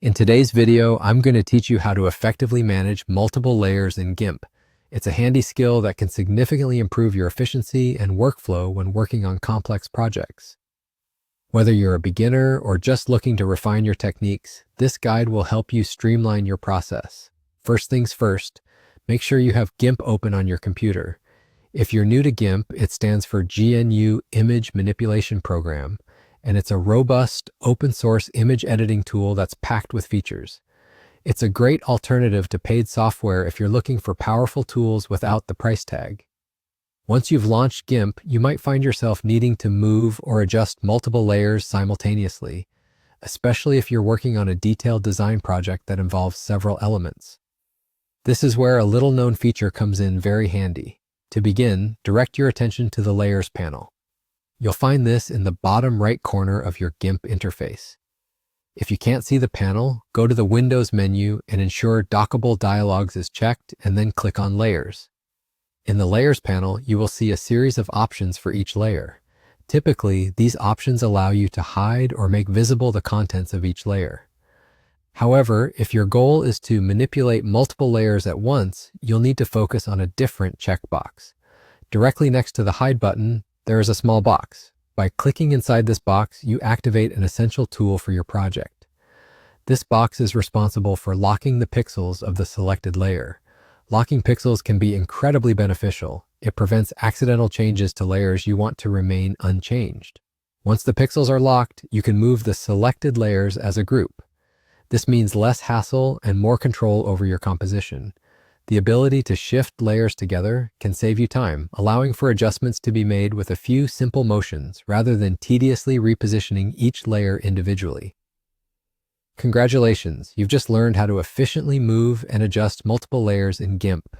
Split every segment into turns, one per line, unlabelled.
In today's video, I'm going to teach you how to effectively manage multiple layers in GIMP. It's a handy skill that can significantly improve your efficiency and workflow when working on complex projects. Whether you're a beginner or just looking to refine your techniques, this guide will help you streamline your process. First things first, make sure you have GIMP open on your computer. If you're new to GIMP, it stands for GNU Image Manipulation Program, and it's a robust, open-source image editing tool that's packed with features. It's a great alternative to paid software if you're looking for powerful tools without the price tag. Once you've launched GIMP, you might find yourself needing to move or adjust multiple layers simultaneously, especially if you're working on a detailed design project that involves several elements. This is where a little-known feature comes in very handy. To begin, direct your attention to the Layers panel. You'll find this in the bottom right corner of your GIMP interface. If you can't see the panel, go to the Windows menu and ensure Dockable Dialogues is checked, and then click on Layers. In the Layers panel, you will see a series of options for each layer. Typically, these options allow you to hide or make visible the contents of each layer. However, if your goal is to manipulate multiple layers at once, you'll need to focus on a different checkbox. Directly next to the Hide button, there is a small box. By clicking inside this box, you activate an essential tool for your project. This box is responsible for locking the pixels of the selected layer. Locking pixels can be incredibly beneficial. It prevents accidental changes to layers you want to remain unchanged. Once the pixels are locked, you can move the selected layers as a group. This means less hassle and more control over your composition. The ability to shift layers together can save you time, allowing for adjustments to be made with a few simple motions rather than tediously repositioning each layer individually. Congratulations, you've just learned how to efficiently move and adjust multiple layers in GIMP.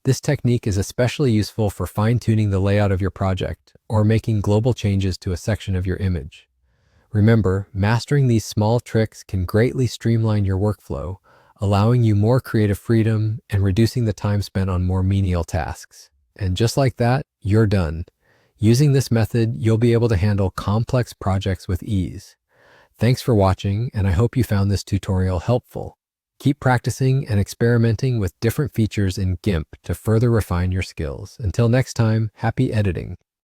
This technique is especially useful for fine-tuning the layout of your project or making global changes to a section of your image. Remember, mastering these small tricks can greatly streamline your workflow, allowing you more creative freedom and reducing the time spent on more menial tasks. And just like that, you're done. Using this method, you'll be able to handle complex projects with ease. Thanks for watching, and I hope you found this tutorial helpful. Keep practicing and experimenting with different features in GIMP to further refine your skills. Until next time, happy editing.